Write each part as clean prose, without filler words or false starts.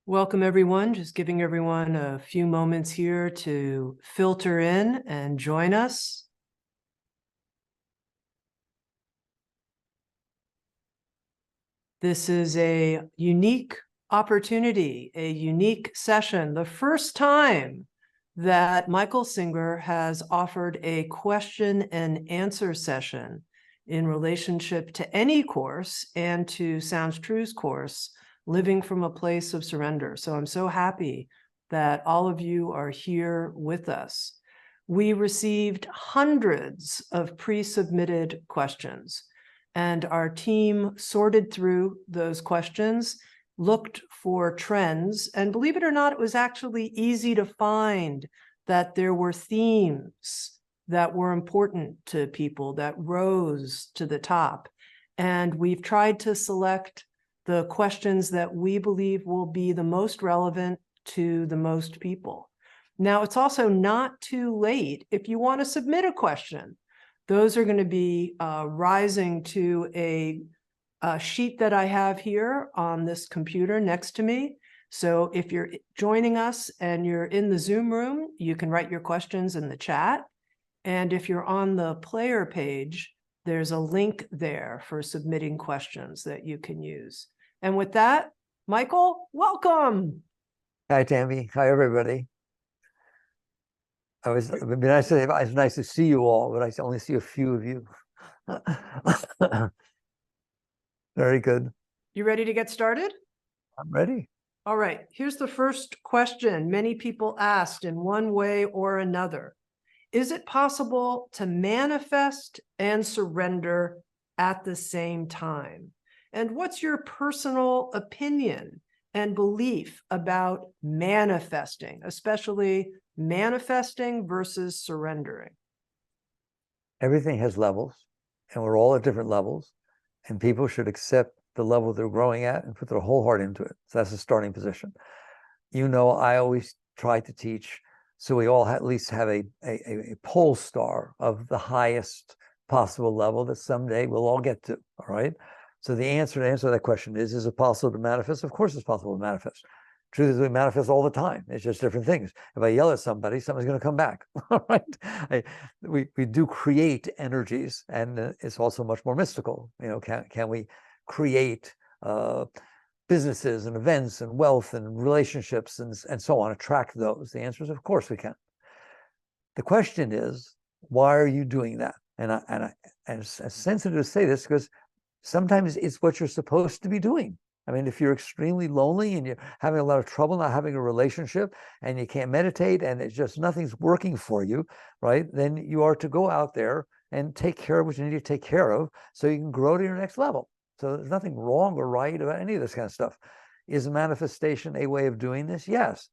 Welcome, everyone. Just giving everyone a few moments here to filter in and join us. This is a unique opportunity, a unique session, the first time that Майклом Сингером has offered a question and answer session in relationship to any course and to Sounds True's course, Living from a Place of Surrender. So I'm so happy that all of you are here with us. We received hundreds of pre-submitted questions, and our team sorted through those questions, looked for trends, and believe it or not, it was actually easy to find that there were themes that were important to people that rose to the top. And we've tried to select the questions that we believe will be the most relevant to the most people. Now, it's also not too late if you want to submit a question. Those are going to be rising to a sheet that I have here on this computer next to me. So if you're joining us and you're in the Zoom room, you can write your questions in the chat. And if you're on the player page, there's a link there for submitting questions that you can use. And with that, Michael, welcome. Hi, Tammy. Hi, everybody. It'd be nice to, it's nice to see you all, but I only see a few of you. Very good. You ready to get started? I'm ready. All right. Here's the first question many people asked in one way or another. Is it possible to manifest and surrender at the same time? And what's your personal opinion and belief about manifesting, especially manifesting versus surrendering? Everything has levels, and we're all at different levels, and people should accept the level they're growing at and put their whole heart into it. So that's the starting position. You know, I always try to teach so we all at least have a pole star of the highest possible level that someday we'll all get to, all right? So the answer to that question is it possible to manifest? Of course it's possible to manifest. Truth is, we manifest all the time. It's just different things. If I yell at somebody, somebody's going to come back, all right? We do create energies, and it's also much more mystical. You know, can we create businesses and events and wealth and relationships and so on, attract those? The answer is, of course we can. The question is, why are you doing that? And it's sensitive to say this because sometimes it's what you're supposed to be doing. I mean, if you're extremely lonely and you're having a lot of trouble not having a relationship and you can't meditate and it's just nothing's working for you, right? Then you are to go out there and take care of what you need to take care of so you can grow to your next level. So there's nothing wrong or right about any of this kind of stuff. Is manifestation a way of doing this? Yes.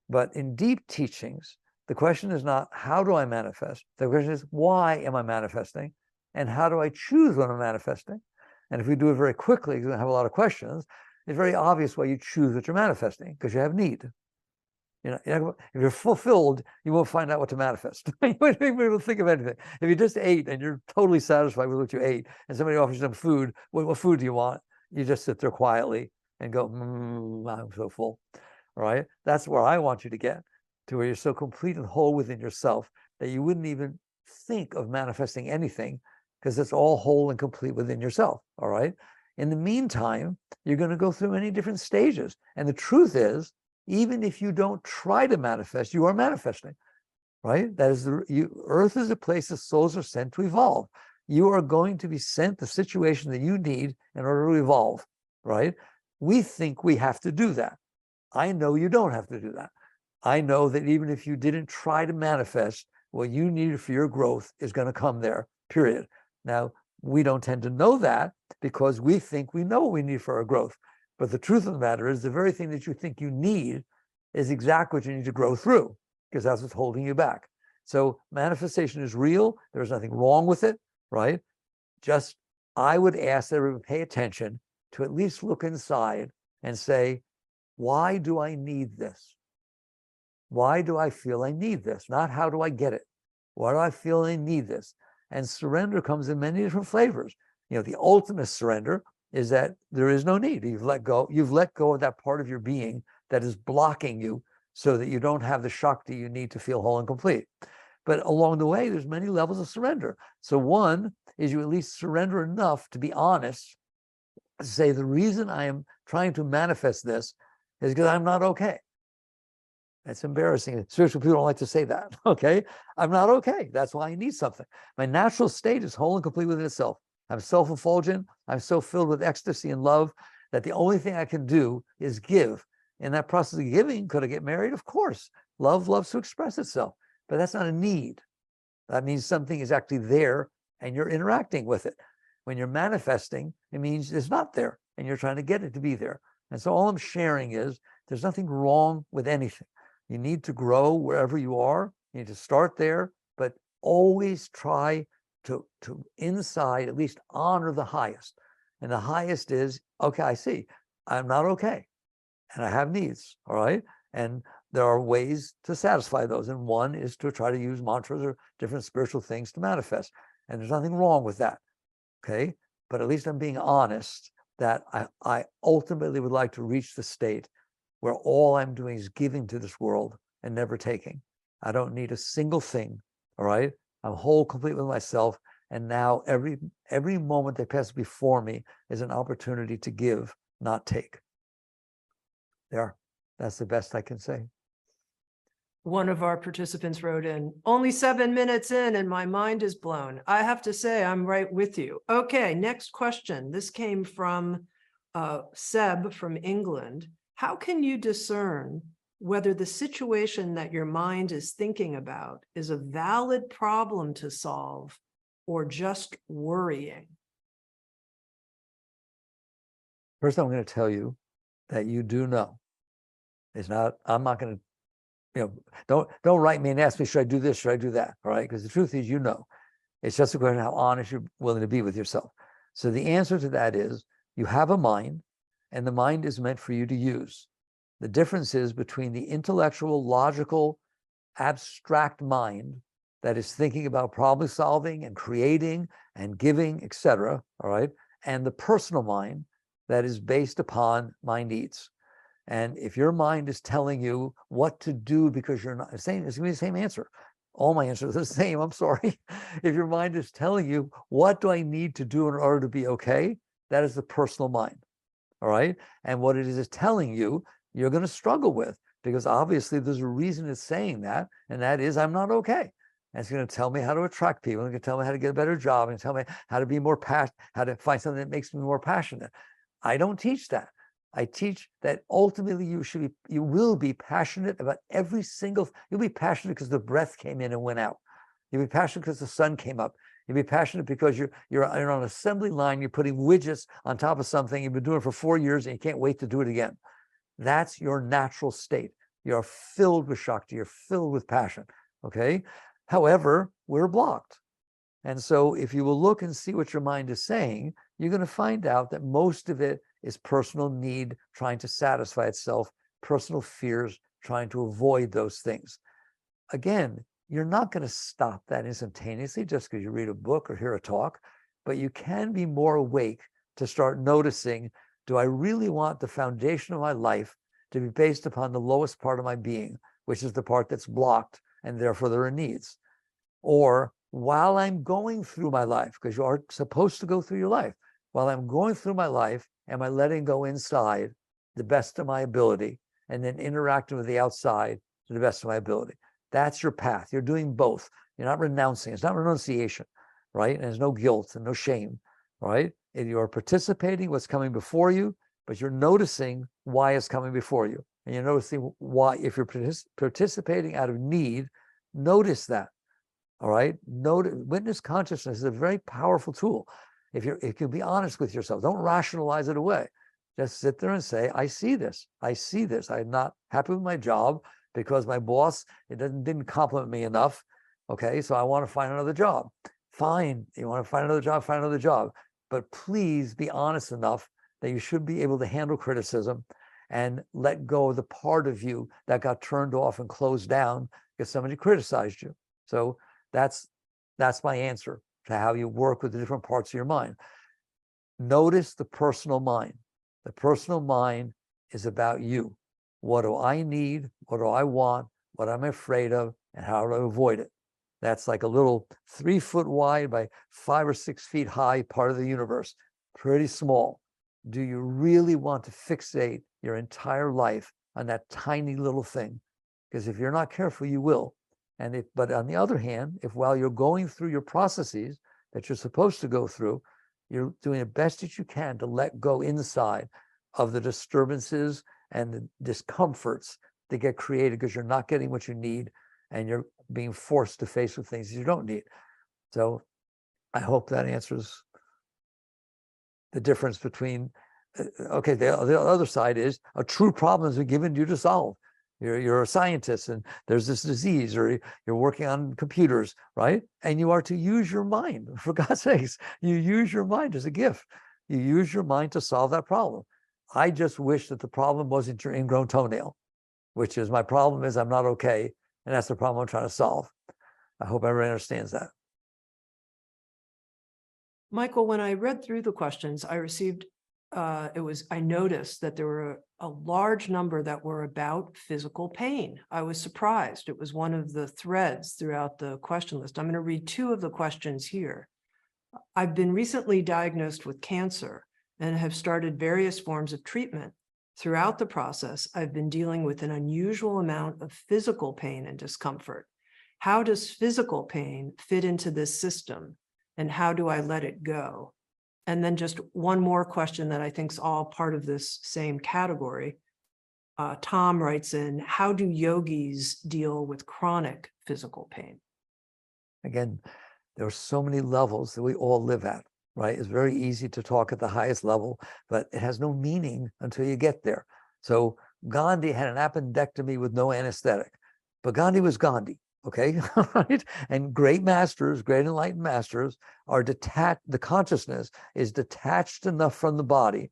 But in deep teachings, the question is not, how do I manifest? The question is, why am I manifesting? And how do I choose when I'm manifesting? And if we do it very quickly, because we have a lot of questions, it's very obvious why you choose what you're manifesting, because you have need. You know, if you're fulfilled, you won't find out what to manifest. You won't be able to think of anything. If you just ate and you're totally satisfied with what you ate, and somebody offers you some food, what food do you want? You just sit there quietly and go, I'm so full. All right? That's where I want you to get, to where you're so complete and whole within yourself that you wouldn't even think of manifesting anything, because it's all whole and complete within yourself, all right? In the meantime, you're going to go through many different stages. And the truth is, even if you don't try to manifest, you are manifesting, right? That is, Earth is a place that souls are sent to evolve. You are going to be sent the situation that you need in order to evolve, right? We think we have to do that. I know you don't have to do that. I know that even if you didn't try to manifest, what you needed for your growth is going to come there, period. Now, we don't tend to know that because we think we know what we need for our growth. But the truth of the matter is the very thing that you think you need is exactly what you need to grow through, because that's what's holding you back. So manifestation is real. There's nothing wrong with it, right? Just, I would ask everyone to pay attention to at least look inside and say, why do I need this? Why do I feel I need this? Not how do I get it? Why do I feel I need this? And surrender comes in many different flavors. You know, the ultimate surrender is that there is no need. You've let go of that part of your being that is blocking you so that you don't have the Shakti you need to feel whole and complete. But along the way, there's many levels of surrender. So one is you at least surrender enough to be honest, to say the reason I am trying to manifest this is because I'm not okay. That's embarrassing. Spiritual people don't like to say that. Okay, I'm not okay. That's why I need something. My natural state is whole and complete within itself. I'm self-effulgent. I'm so filled with ecstasy and love that the only thing I can do is give. In that process of giving, could I get married? Of course. Love loves to express itself, but that's not a need. That means something is actually there and you're interacting with it. When you're manifesting, it means it's not there and you're trying to get it to be there. And so all I'm sharing is there's nothing wrong with anything. You need to grow wherever you are. You need to start there, but always try to inside at least honor the highest. And the highest is, okay, I see, I'm not okay. And I have needs, all right? And there are ways to satisfy those. And one is to try to use mantras or different spiritual things to manifest. And there's nothing wrong with that, okay? But at least I'm being honest that I ultimately would like to reach the state where all I'm doing is giving to this world and never taking. I don't need a single thing, all right? I'm whole, complete with myself. And now every moment that passes before me is an opportunity to give, not take. There, that's the best I can say. One of our participants wrote in, only 7 minutes in and my mind is blown. I have to say, I'm right with you. Okay, next question. This came from Seb from England. How can you discern whether the situation that your mind is thinking about is a valid problem to solve or just worrying? First, I'm going to tell you that you do know. It's not, I'm not going to, don't write me and ask me, should I do this? Should I do that? All right. Because the truth is, you know, it's just a question of how honest you're willing to be with yourself. So the answer to that is you have a mind and the mind is meant for you to use. The difference is between the intellectual, logical, abstract mind that is thinking about problem solving and creating and giving, etc. All right. And the personal mind that is based upon my needs. And if your mind is telling you what to do because you're not saying, it's going to be the same answer. All my answers are the same. I'm sorry. If your mind is telling you, what do I need to do in order to be okay? That is the personal mind. All right. And what it is telling you, you're going to struggle with, because obviously there's a reason it's saying that. And that is, I'm not okay. And it's going to tell me how to attract people. It's going to tell me how to get a better job and tell me how to be more passionate, how to find something that makes me more passionate. I don't teach that. I teach that ultimately you will be passionate about every single, you'll be passionate because the breath came in and went out. You'll be passionate because the sun came up. You'll be passionate because you're on an assembly line, you're putting widgets on top of something you've been doing for 4 years and you can't wait to do it again. That's your natural state. You're filled with Shakti, you're filled with passion, okay? However, we're blocked. And so if you will look and see what your mind is saying, you're going to find out that most of it is personal need trying to satisfy itself, personal fears trying to avoid those things. Again, you're not going to stop that instantaneously just because you read a book or hear a talk, but you can be more awake to start noticing, do I really want the foundation of my life to be based upon the lowest part of my being, which is the part that's blocked and therefore there are needs? Or while I'm going through my life, because you are supposed to go through your life, while I'm going through my life, am I letting go inside the best of my ability and then interacting with the outside to the best of my ability? That's your path. You're doing both. You're not renouncing. It's not renunciation, right? And there's no guilt and no shame, right? And you are participating what's coming before you, but you're noticing why it's coming before you. And you're noticing why, if you're participating out of need, notice that. All right. Witness consciousness is a very powerful tool. If you can be honest with yourself, don't rationalize it away. Just sit there and say, I see this. I see this. I'm not happy with my job because my boss didn't compliment me enough. Okay, so I want to find another job. Fine. You want to find another job, find another job. But please be honest enough that you should be able to handle criticism and let go of the part of you that got turned off and closed down because somebody criticized you. So that's my answer to how you work with the different parts of your mind. Notice the personal mind. The personal mind is about you. What do I need? What do I want? What I'm afraid of? And how do I avoid it? That's like a little 3 foot wide by 5 or 6 feet high part of the universe. Pretty small. Do you really want to fixate your entire life on that tiny little thing? Because if you're not careful, you will. But on the other hand, if while you're going through your processes that you're supposed to go through, you're doing the best that you can to let go inside of the disturbances and the discomforts that get created because you're not getting what you need and you're being forced to face with things you don't need. So I hope that answers the difference between, okay, the other side is a true problem has been given to you to solve. You're a scientist and there's this disease, or you're working on computers, right? And you are to use your mind. For God's sakes, you use your mind as a gift. You use your mind to solve that problem. I just wish that the problem wasn't your ingrown toenail, which is my problem is I'm not okay. And that's the problem I'm trying to solve. I hope everyone understands that. Michael, when I read through the questions, I received, I noticed that there were a large number that were about physical pain. I was surprised. It was one of the threads throughout the question list. I'm going to read 2 of the questions here. I've been recently diagnosed with cancer and have started various forms of treatment. Throughout the process, I've been dealing with an unusual amount of physical pain and discomfort. How does physical pain fit into this system? And how do I let it go? And then just one more question that I think is all part of this same category. Tom writes in, how do yogis deal with chronic physical pain? Again, there are so many levels that we all live at, right? It's very easy to talk at the highest level, but it has no meaning until you get there. So Gandhi had an appendectomy with no anesthetic, but Gandhi was Gandhi. Okay, right? And great masters, great enlightened masters are detached, the consciousness is detached enough from the body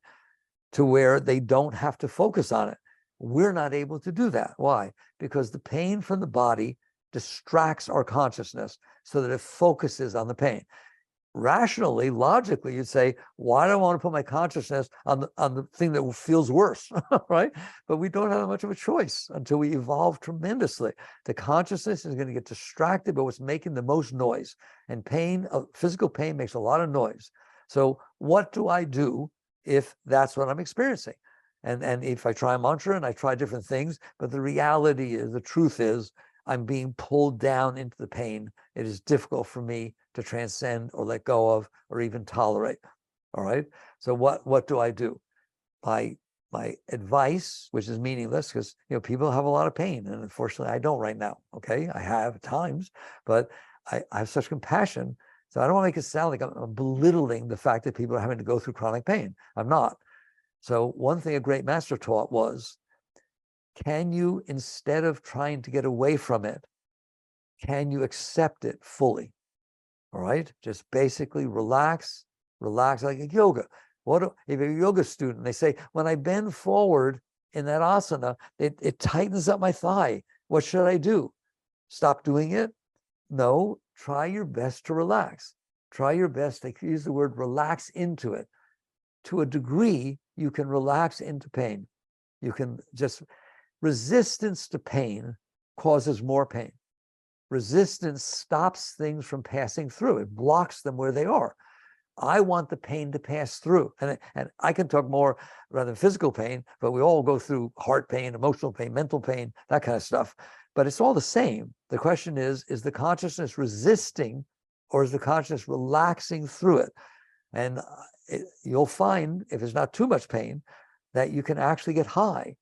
to where they don't have to focus on it. We're not able to do that. Why? Because the pain from the body distracts our consciousness so that it focuses on the pain. Rationally, logically, you'd say, why do I want to put my consciousness on the thing that feels worse, right? But we don't have much of a choice until we evolve tremendously. The consciousness is going to get distracted by what's making the most noise. And pain, physical pain makes a lot of noise. So what do I do if that's what I'm experiencing? And if I try a mantra and I try different things, but the reality is, the truth is, I'm being pulled down into the pain. It is difficult for me to transcend or let go of or even tolerate. All right. So what do I do? My advice, which is meaningless because people have a lot of pain, and unfortunately I don't right now. Okay, I have at times, but I have such compassion. So I don't want to make it sound like I'm belittling the fact that people are having to go through chronic pain. I'm not. So one thing a great master taught was, can you, instead of trying to get away from it, can you accept it fully? All right, just basically relax like yoga. If you're a yoga student, they say, when I bend forward in that asana, it tightens up my thigh. What should I do? Stop doing it? No, try your best to relax. Try your best to use the word relax into it. To a degree, you can relax into pain. You can just, resistance to pain causes more pain. Resistance stops things from passing through. It blocks them where they are. I want the pain to pass through. And I can talk more rather than physical pain, but we all go through heart pain, emotional pain, mental pain, that kind of stuff. But it's all the same. The question is the consciousness resisting, or is the consciousness relaxing through it? And you'll find, if it's not too much pain, that you can actually get high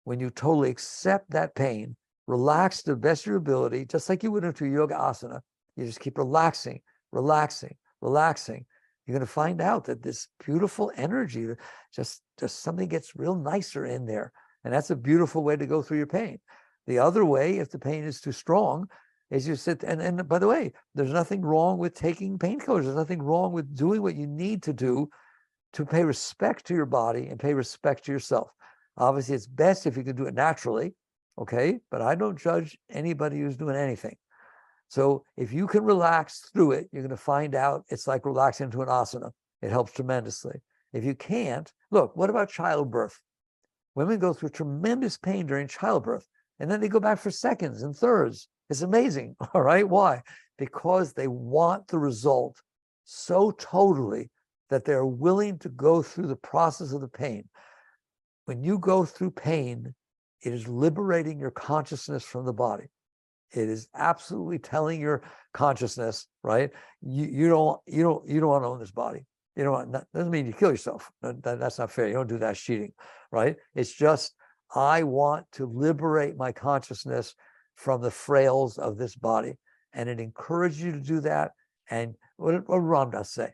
when you totally accept that pain, relax to the best of your ability, just like you would into a yoga asana. You just keep relaxing, relaxing, relaxing. You're going to find out that this beautiful energy, just something gets real nicer in there. And that's a beautiful way to go through your pain. The other way, if the pain is too strong, is you sit, and by the way, there's nothing wrong with taking painkillers. There's nothing wrong with doing what you need to do to pay respect to your body and pay respect to yourself. Obviously, it's best if you can do it naturally, okay? But I don't judge anybody who's doing anything. So if you can relax through it, you're going to find out it's like relaxing into an asana. It helps tremendously. If you can't, look, what about childbirth? Women go through tremendous pain during childbirth, and then they go back for seconds and thirds. It's amazing, all right? Why? Because they want the result so totally that they're willing to go through the process of the pain. When you go through pain, it is liberating your consciousness from the body. It is absolutely telling your consciousness, right? You don't want to own this body. You don't want, that doesn't mean you kill yourself. That's not fair. You don't do that. That's cheating, right? It's just, I want to liberate my consciousness from the frails of this body. And it encourages you to do that. And what did Ram Dass say?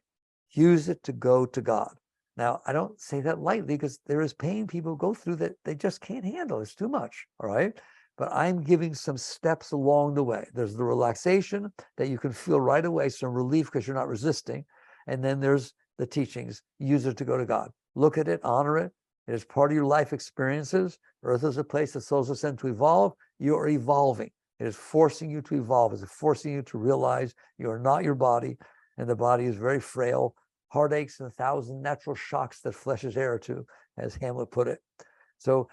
Use it to go to God. Now, I don't say that lightly because there is pain people go through that they just can't handle. It's too much, all right? But I'm giving some steps along the way. There's the relaxation that you can feel right away, some relief because you're not resisting. And then there's the teachings. Use it to go to God. Look at it, honor it. It is part of your life experiences. Earth is a place that souls are sent to evolve. You are evolving. It is forcing you to evolve. It's forcing you to realize you are not your body, and the body is very frail. Heartaches and 1,000 natural shocks that flesh is heir to, as Hamlet put it. So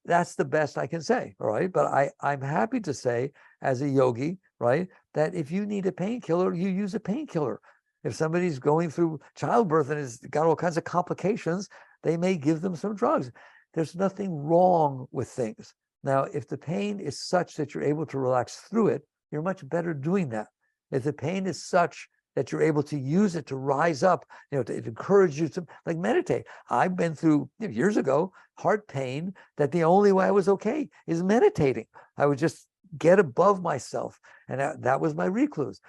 that's the best I can say, all right? But I'm happy to say, as a yogi, right, that if you need a painkiller, you use a painkiller. If somebody's going through childbirth and has got all kinds of complications, they may give them some drugs. There's nothing wrong with things. Now, if the pain is such that you're able to relax through it, you're much better doing that. If the pain is such that you're able to use it to rise up, to encourage you to like meditate. I've been through years ago heart pain that the only way I was okay is meditating. I would just get above myself, and that was my refuge.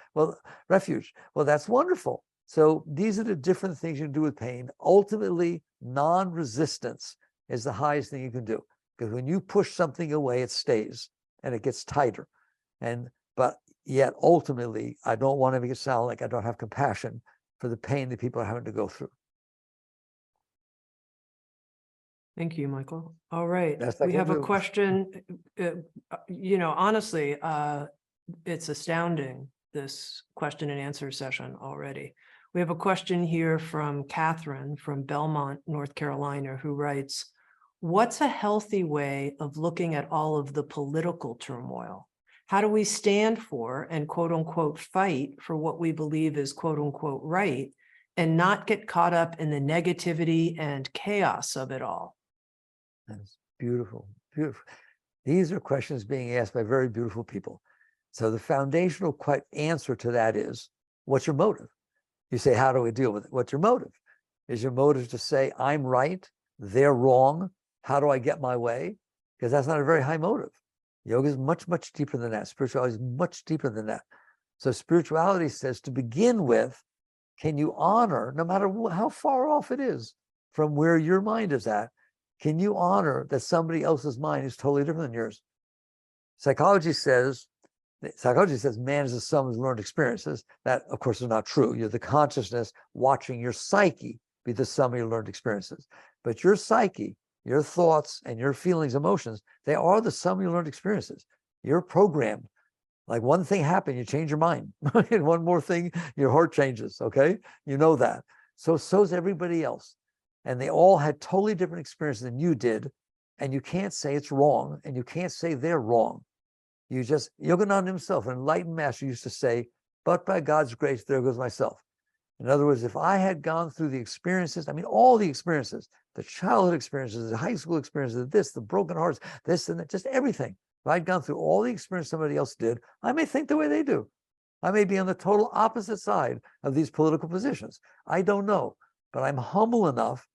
Well, that's wonderful. So these are the different things you can do with pain. Ultimately, non-resistance is the highest thing you can do, because when you push something away, it stays and it gets tighter. But yet, ultimately, I don't want to make it sound like I don't have compassion for the pain that people are having to go through. Thank you, Michael. All right. Best I We can have a do. question. Honestly, it's astounding, this question and answer session already. We have a question here from Catherine from Belmont, North Carolina, who writes, what's a healthy way of looking at all of the political turmoil? How do we stand for and quote unquote fight for what we believe is quote unquote right, and not get caught up in the negativity and chaos of it all? That's beautiful, beautiful. These are questions being asked by very beautiful people. So the foundational answer to that is, what's your motive? You say, how do we deal with it? What's your motive? Is your motive to say, I'm right, they're wrong, how do I get my way? Because that's not a very high motive. Yoga is much, much deeper than that. Spirituality is much deeper than that. So spirituality says, to begin with, can you honor, no matter how far off it is from where your mind is at, can you honor that somebody else's mind is totally different than yours? Psychology says man is the sum of learned experiences. That, of course, is not true. You're the consciousness watching your psyche be the sum of your learned experiences. But your psyche, your thoughts and your feelings, emotions, they are the sum of your learned experiences. You're programmed. Like one thing happened, you change your mind. And one more thing, your heart changes, okay? You know that. So's everybody else. And they all had totally different experiences than you did. And you can't say it's wrong, and you can't say they're wrong. Yogananda himself, an enlightened master, used to say, but by God's grace, there goes myself. In other words, if I had gone through the experiences, all the experiences, the childhood experiences, the high school experiences, the broken hearts, this and that, just everything. If I'd gone through all the experience somebody else did, I may think the way they do. I may be on the total opposite side of these political positions. I don't know, but I'm humble enough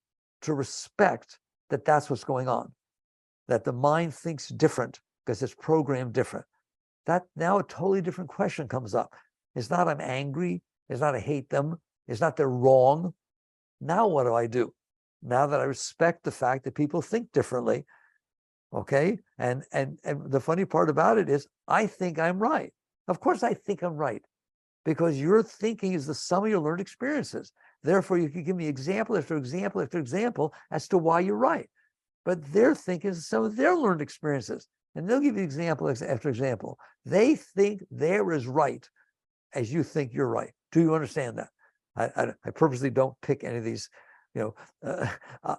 to respect that that's what's going on, that the mind thinks different because it's programmed different. That now a totally different question comes up. It's not I'm angry. It's not I hate them. It's not they're wrong. Now what do I do? Now that I respect the fact that people think differently, okay? And the funny part about it is I think I'm right. Of course I think I'm right, because your thinking is the sum of your learned experiences. Therefore, you can give me example after example after example as to why you're right. But their thinking is some of their learned experiences. And they'll give you example after example. They think they're as right as you think you're right. Do you understand that? I purposely don't pick any of these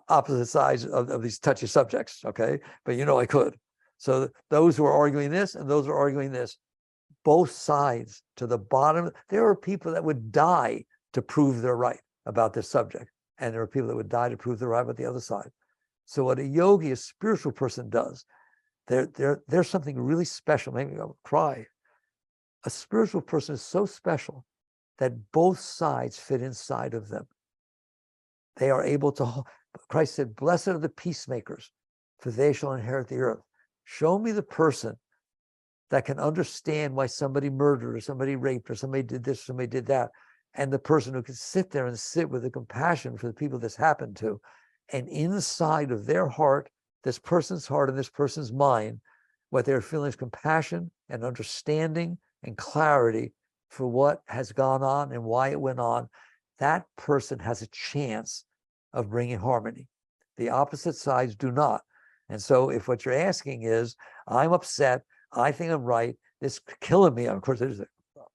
opposite sides of these touchy subjects, okay? But I could. So those who are arguing this and those who are arguing this, both sides to the bottom. There are people that would die to prove they're right about this subject. And there are people that would die to prove they're right about the other side. So what a yogi, a spiritual person does, there's something really special. Maybe I'll cry. A spiritual person is so special that both sides fit inside of them. They are able to, Christ said, blessed are the peacemakers, for they shall inherit the earth. Show me the person that can understand why somebody murdered or somebody raped or somebody did this, or somebody did that. And the person who can sit there and sit with the compassion for the people this happened to. And inside of their heart, this person's heart and this person's mind, what they're feeling is compassion and understanding and clarity for what has gone on and why it went on. That person has a chance of bringing harmony. The opposite sides do not. And so if what you're asking is, I'm upset, I think I'm right, this is killing me. Of course, it is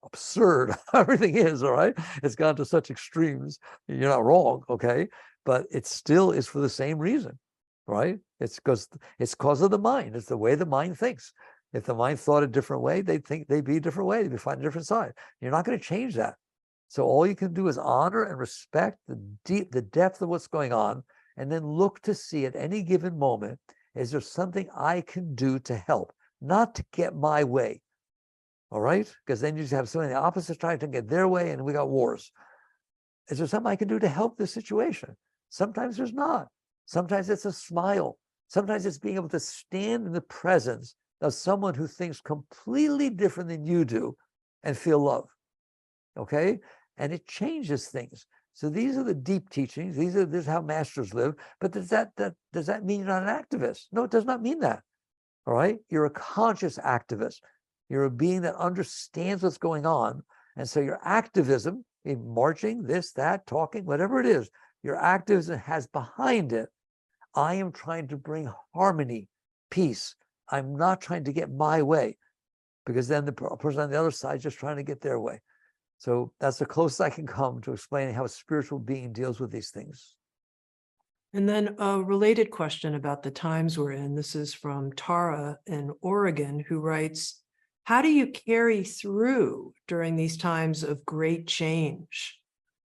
absurd. Everything is, all right? It's gone to such extremes. You're not wrong, okay? But it still is for the same reason, right? It's because of the mind. It's the way the mind thinks. If the mind thought a different way, they'd think they'd be a different way. They'd find a different side. You're not going to change that. So all you can do is honor and respect the depth of what's going on, and then look to see at any given moment, is there something I can do to help, not to get my way, all right? Because then you just have something the opposite trying to get their way, and we got wars. Is there something I can do to help this situation? Sometimes there's not. Sometimes it's a smile. Sometimes it's being able to stand in the presence of someone who thinks completely different than you do and feel love, okay? And it changes things. So these are the deep teachings. This is how masters live. But does that mean you're not an activist? No, it does not mean that. All right? You're a conscious activist. You're a being that understands what's going on. And so your activism, in marching, this, that, talking, whatever it is, your activism has behind it, I am trying to bring harmony, peace. I'm not trying to get my way, because then the person on the other side is just trying to get their way. So that's the closest I can come to explaining how a spiritual being deals with these things. And then a related question about the times we're in. This is from Tara in Oregon, who writes, how do you carry through during these times of great change?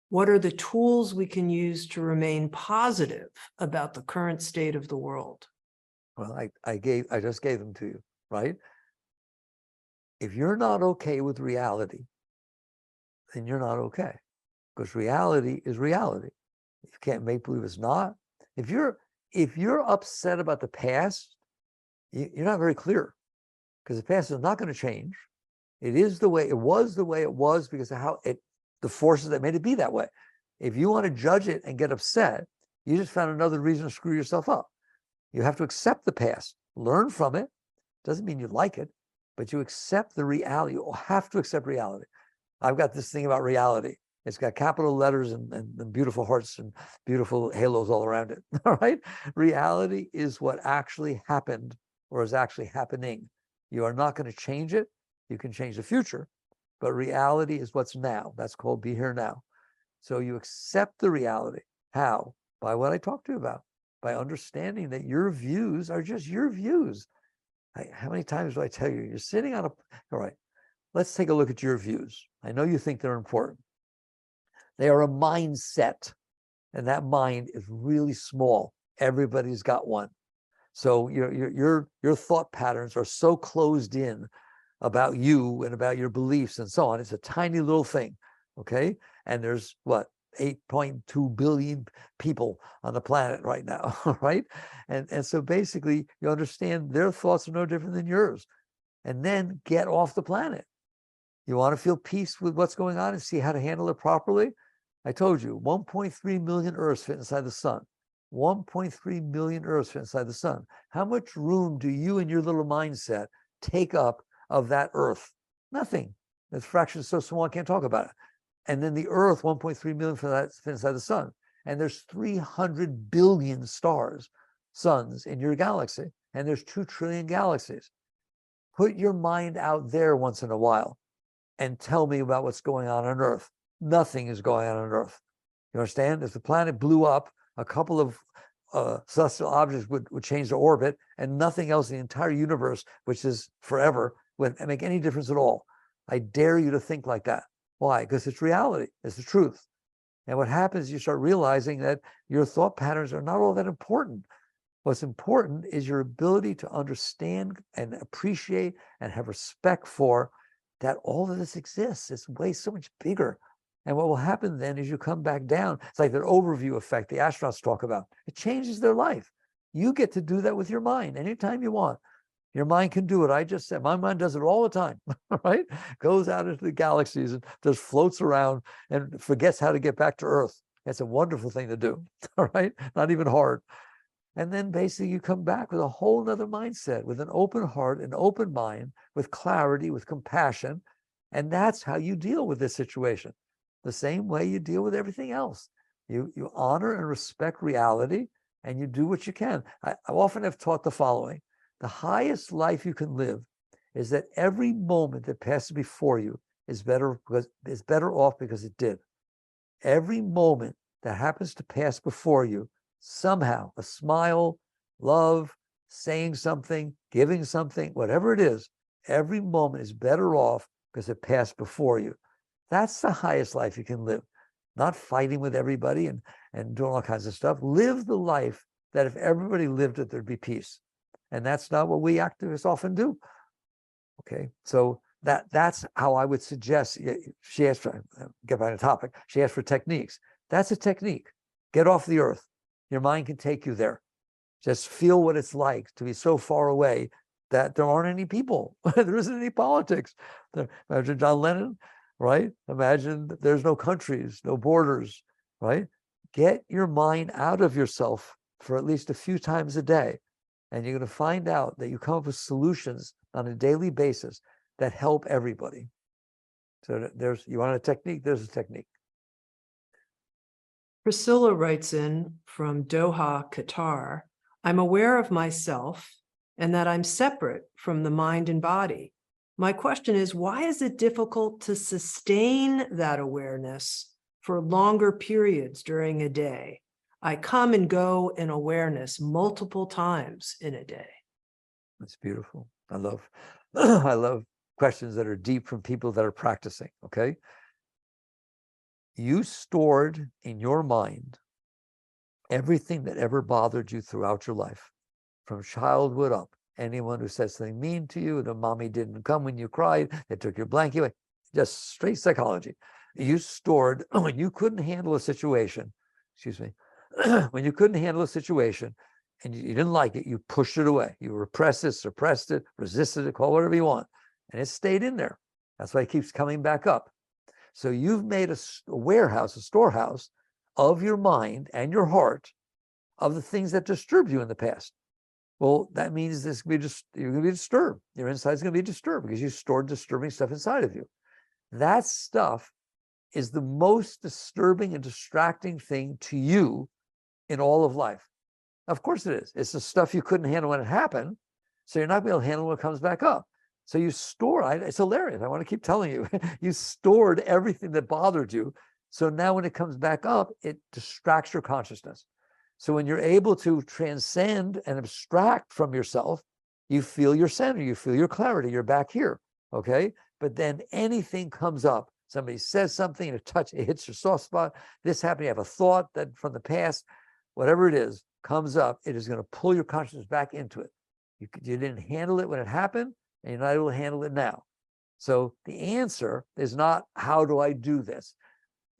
What are the tools we can use to remain positive about the current state of the world? Well, I just gave them to you, right? If you're not okay with reality, then you're not okay, because reality is reality. You can't make believe it's not. If you're upset about the past, you're not very clear, because the past is not going to change. It is the way it was because of how the forces that made it be that way. If you want to judge it and get upset, you just found another reason to screw yourself up. You have to accept the past, learn from it. Doesn't mean you like it, but you accept the reality. You have to accept reality. I've got this thing about reality. It's got capital letters and beautiful hearts and beautiful halos all around it. All right. Reality is what actually happened or is actually happening. You are not going to change it. You can change the future, but reality is what's now. That's called be here now. So you accept the reality. How? By what I talked to you about, by understanding that your views are just your views. How many times do I tell you, you're sitting on all right, let's take a look at your views. I know you think they're important. They are a mindset, and that mind is really small. Everybody's got one. So your thought patterns are so closed in about you and about your beliefs and so on. It's a tiny little thing, okay? And there's what, 8.2 billion people on the planet right now, right? And so basically you understand their thoughts are no different than yours. And then get off the planet. You want to feel peace with what's going on and see how to handle it properly? I told you, 1.3 million Earths fit inside the sun. 1.3 million Earths fit inside the sun. How much room do you and your little mindset take up of that Earth? Nothing. The fraction is so small I can't talk about it. And then the Earth, 1.3 million fit inside the sun. And there's 300 billion stars, suns in your galaxy. And there's 2 trillion galaxies. Put your mind out there once in a while and tell me about what's going on Earth. Nothing is going on Earth. You understand? If the planet blew up, a couple of celestial objects would change their orbit, and nothing else in the entire universe, which is forever, would make any difference at all. I dare you to think like that. Why? Because it's reality. It's the truth. And what happens, you start realizing that your thought patterns are not all that important. What's important is your ability to understand and appreciate and have respect for that all of this exists. It's way so much bigger. And what will happen then is you come back down. It's like that overview effect the astronauts talk about. It changes their life. You get to do that with your mind anytime you want. Your mind can do it. I just said, my mind does it all the time, right? Goes out into the galaxies and just floats around and forgets how to get back to Earth. It's a wonderful thing to do, all right? Not even hard. And then basically you come back with a whole nother mindset, with an open heart, an open mind, with clarity, with compassion. And that's how you deal with this situation. The same way you deal with everything else. You honor and respect reality, and you do what you can. I often have taught the following. The highest life you can live is that every moment that passes before you is better off because it did. Every moment that happens to pass before you, somehow, a smile, love, saying something, giving something, whatever it is, every moment is better off because it passed before you. That's the highest life you can live. Not fighting with everybody and doing all kinds of stuff. Live the life that if everybody lived it, there'd be peace. And that's not what we activists often do. Okay, so that's how I would suggest. She asked for, get back to the topic, she asked for techniques. That's a technique. Get off the earth. Your mind can take you there. Just feel what it's like to be so far away that there aren't any people. There isn't any politics. Imagine John Lennon, right? Imagine that there's no countries, no borders, right? Get your mind out of yourself for at least a few times a day. And you're going to find out that you come up with solutions on a daily basis that help everybody. So you want a technique? There's a technique. Priscilla writes in from Doha, Qatar, I'm aware of myself and that I'm separate from the mind and body. My question is, why is it difficult to sustain that awareness for longer periods during a day? I come and go in awareness multiple times in a day. That's beautiful. I love questions that are deep from people that are practicing, okay? You stored in your mind everything that ever bothered you throughout your life, from childhood up. Anyone who said something mean to you, the mommy didn't come when you cried, they took your blanket away, just straight psychology. You stored, when you couldn't handle a situation, when you couldn't handle a situation and you didn't like it, you pushed it away. You repressed it, suppressed it, resisted it, call it whatever you want. And it stayed in there. That's why it keeps coming back up. So you've made a warehouse, a storehouse of your mind and your heart of the things that disturbed you in the past. Well, that means you're going to be disturbed. Your inside's going to be disturbed because you stored disturbing stuff inside of you. That stuff is the most disturbing and distracting thing to you in all of life. Of course it is. It's the stuff you couldn't handle when it happened, so you're not going to be able to handle when it comes back up. So you store, it's hilarious. I want to keep telling you, you stored everything that bothered you. So now when it comes back up, it distracts your consciousness. So when you're able to transcend and abstract from yourself, you feel your center, you feel your clarity, you're back here, okay? But then anything comes up, somebody says something, it hits your soft spot, this happened, you have a thought that from the past, whatever it is, comes up, it is going to pull your consciousness back into it. You didn't handle it when it happened, and you're not able to handle it now. So the answer is not, how do I do this?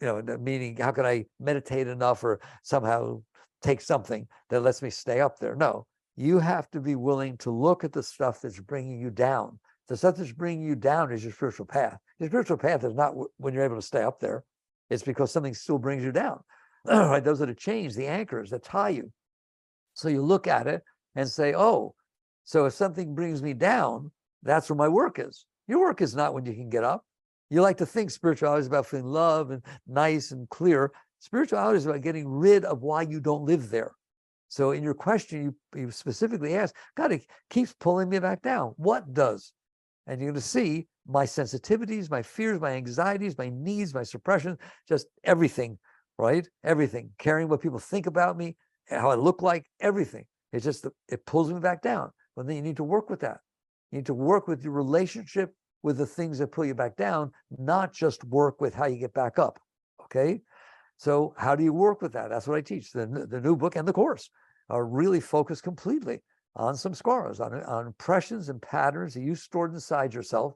Meaning, how can I meditate enough or somehow take something that lets me stay up there? No, you have to be willing to look at the stuff that's bringing you down. The stuff that's bringing you down is your spiritual path. Your spiritual path is not when you're able to stay up there. It's because something still brings you down. Right? Those are the chains, the anchors that tie you. So you look at it and say, oh, so if something brings me down, that's where my work is. Your work is not when you can get up. You like to think spirituality is about feeling love and nice and clear. Spirituality is about getting rid of why you don't live there. So in your question, you specifically asked, God, it keeps pulling me back down. What does? And you're going to see my sensitivities, my fears, my anxieties, my needs, my suppression, just everything, right? Everything, caring what people think about me, how I look like, everything. It's just, it pulls me back down. But then you need to work with that. You need to work with your relationship with the things that pull you back down, not just work with how you get back up, okay? So how do you work with that? That's what I teach. The new book and the course are really focused completely on some scars, on impressions and patterns that you stored inside yourself,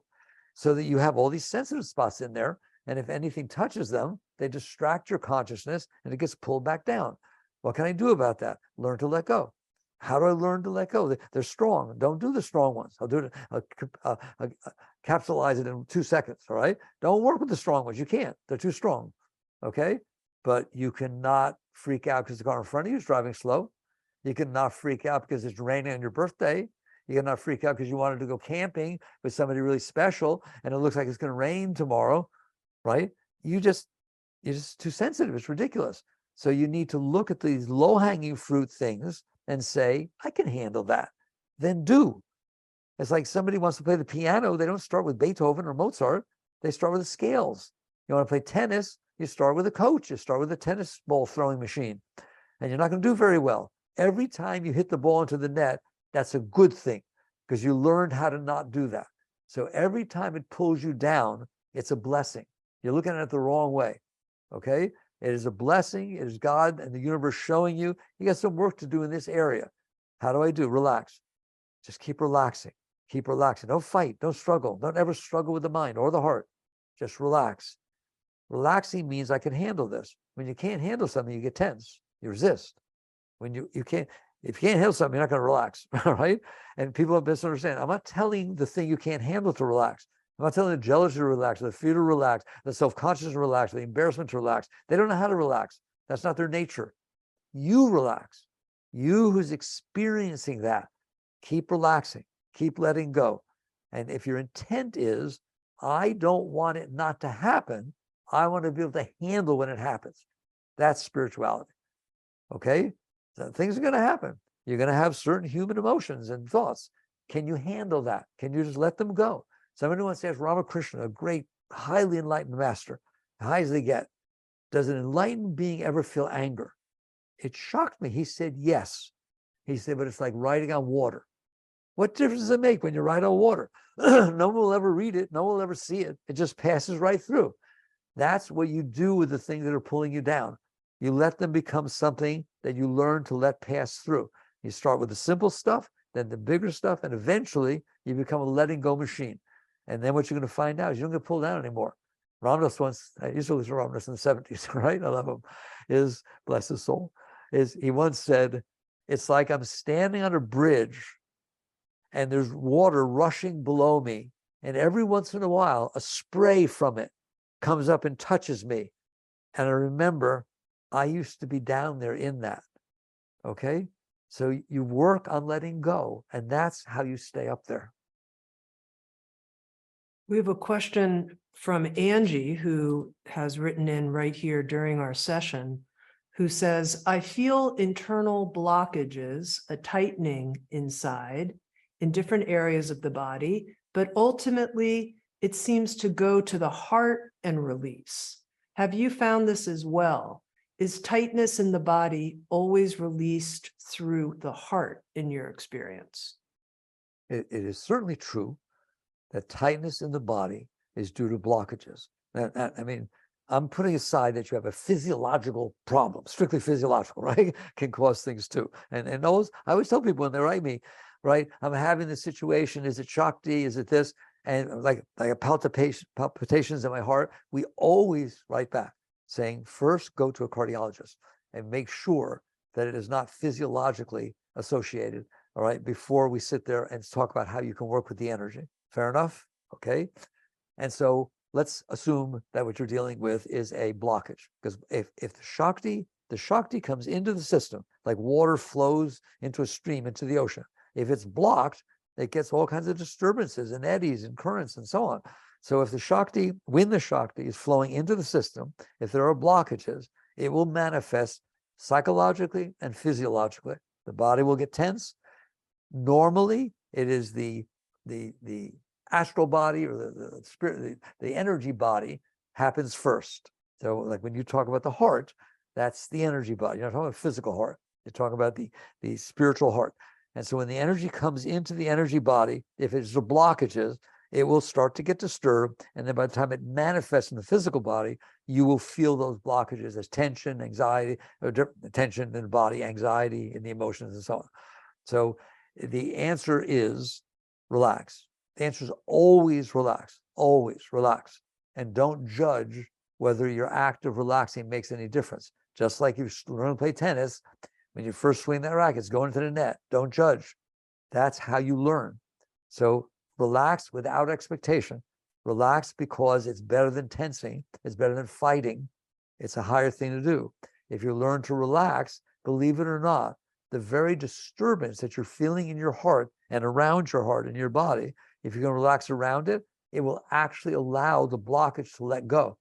so that you have all these sensitive spots in there. And if anything touches them, they distract your consciousness and it gets pulled back down. What can I do about that? Learn to let go. How do I learn to let go? They're strong. Don't do the strong ones. I'll do it. I'll capsulize it in 2 seconds. All right. Don't work with the strong ones. You can't. They're too strong. Okay. But you cannot freak out because the car in front of you is driving slow. You cannot freak out because it's raining on your birthday. You cannot freak out because you wanted to go camping with somebody really special and it looks like it's going to rain tomorrow. Right. You're just too sensitive. It's ridiculous. So you need to look at these low-hanging fruit things and say, I can handle that. Then do. It's like somebody wants to play the piano. They don't start with Beethoven or Mozart. They start with the scales. You want to play tennis, you start with a coach. You start with a tennis ball throwing machine. And you're not going to do very well. Every time you hit the ball into the net, that's a good thing because you learned how to not do that. So every time it pulls you down, it's a blessing. You're looking at it the wrong way. Okay? It is a blessing. It is God and the universe showing you, you got some work to do in this area. How do I do? Relax. Just keep relaxing. Keep relaxing. Don't fight. Don't struggle. Don't ever struggle with the mind or the heart. Just relax. Relaxing means I can handle this. When you can't handle something, you get tense. You resist. When you can't, if you can't handle something, you're not going to relax. All right? And people have misunderstand. I'm not telling the thing you can't handle to relax. I'm not telling the jealousy to relax, the fear to relax, the self-conscious to relax, the embarrassment to relax. They don't know how to relax. That's not their nature. You relax. You who's experiencing that, keep relaxing, keep letting go. And if your intent is, I don't want it not to happen, I want to be able to handle when it happens. That's spirituality. Okay? So things are going to happen. You're going to have certain human emotions and thoughts. Can you handle that? Can you just let them go? Somebody once asked Ramakrishna, a great, highly enlightened master, high as they get, does an enlightened being ever feel anger? It shocked me. He said, yes. He said, but it's like riding on water. What difference does it make when you ride on water? No one will ever read it. No one will ever see it. It just passes right through. That's what you do with the things that are pulling you down. You let them become something that you learn to let pass through. You start with the simple stuff, then the bigger stuff, and eventually you become a letting go machine. And then what you're going to find out is you don't get pulled down anymore. Ramdas once, I used to listen to Ramdas in the 70s, right? I love him. Bless his soul, he once said, it's like I'm standing on a bridge and there's water rushing below me. And every once in a while, a spray from it comes up and touches me. And I remember I used to be down there in that. Okay? So you work on letting go, and that's how you stay up there. We have a question from Angie, who has written in right here during our session, who says, I feel internal blockages, a tightening inside in different areas of the body, but ultimately it seems to go to the heart and release. Have you found this as well? Is tightness in the body always released through the heart in your experience? It is certainly true that tightness in the body is due to blockages. I mean, I'm putting aside that you have a physiological problem, strictly physiological, right? Can cause things too. And those, I always tell people when they write me, right, I'm having this situation, is it Shakti, is it this? And like a palpitations in my heart, we always write back saying, first go to a cardiologist and make sure that it is not physiologically associated, all right, before we sit there and talk about how you can work with the energy. Fair enough? Okay. And so let's assume that what you're dealing with is a blockage, because if the Shakti comes into the system, like water flows into a stream, into the ocean, if it's blocked, it gets all kinds of disturbances and eddies and currents and so on. So if the Shakti, when the Shakti is flowing into the system, if there are blockages, it will manifest psychologically and physiologically. The body will get tense. Normally, it is the astral body or the spirit, the energy body happens first. So like when you talk about the heart, That's the energy body. You're not talking about physical heart. You're talking about the spiritual heart. And so when the energy comes into the energy body, if it's the blockages, it will start to get disturbed. And then by the time it manifests in the physical body, you will feel those blockages as tension, anxiety, or tension in the body, anxiety in the emotions, and so on. So the answer is relax. The answer is always relax, and don't judge whether your act of relaxing makes any difference. Just like you learn to play tennis, when you first swing that racket, it's going to the net. Don't judge. That's how you learn. So relax without expectation. Relax because it's better than tensing. It's better than fighting. It's a higher thing to do. If you learn to relax, believe it or not, the very disturbance that you're feeling in your heart and around your heart and your body, if you can relax around it, it will actually allow the blockage to let go.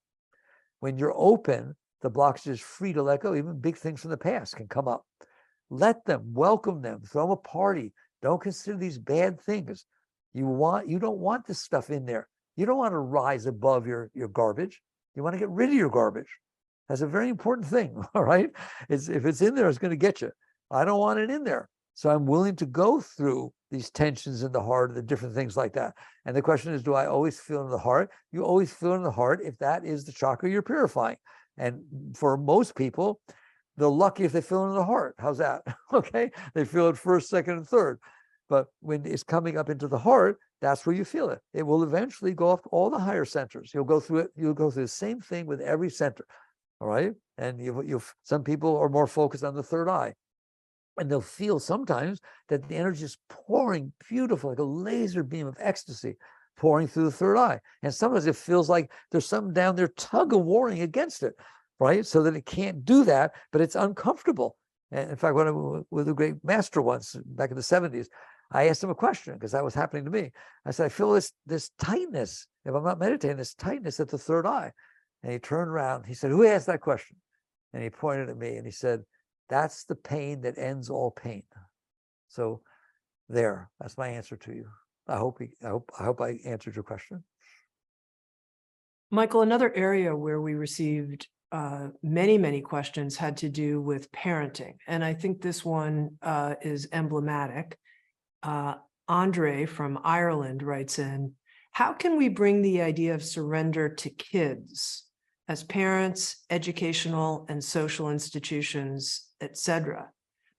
When you're open, the blockage is free to let go. Even big things from the past can come up. Let them, welcome them, throw them a party. Don't consider these bad things. You don't want this stuff in there. You don't want to rise above your garbage. You want to get rid of your garbage. That's a very important thing, all right? If it's in there, it's going to get you. I don't want it in there. So I'm willing to go through these tensions in the heart, the different things like that. And the question is, do I always feel in the heart? You always feel in the heart if that is the chakra you're purifying. And for most people, they're lucky if they feel in the heart. How's that? Okay. They feel it first, second, and third. But when it's coming up into the heart, that's where you feel it. It will eventually go up to all the higher centers. You'll go through it. You'll go through the same thing with every center. All right. And some people are more focused on the third eye. And they'll feel sometimes that the energy is pouring beautiful, like a laser beam of ecstasy pouring through the third eye. And sometimes it feels like there's something down there tug of warring against it, right? So that it can't do that, but it's uncomfortable. And in fact, when I was with a great master once back in the 70s, I asked him a question because that was happening to me. I said, I feel this tightness, if I'm not meditating, this tightness at the third eye. And he turned around, he said, who asked that question? And he pointed at me and he said, that's the pain that ends all pain. So that's my answer to you. I hope I answered your question. Michael, another area where we received many questions had to do with parenting. And I think this one is emblematic. Andre from Ireland writes in, how can we bring the idea of surrender to kids as parents, educational and social institutions, etc.?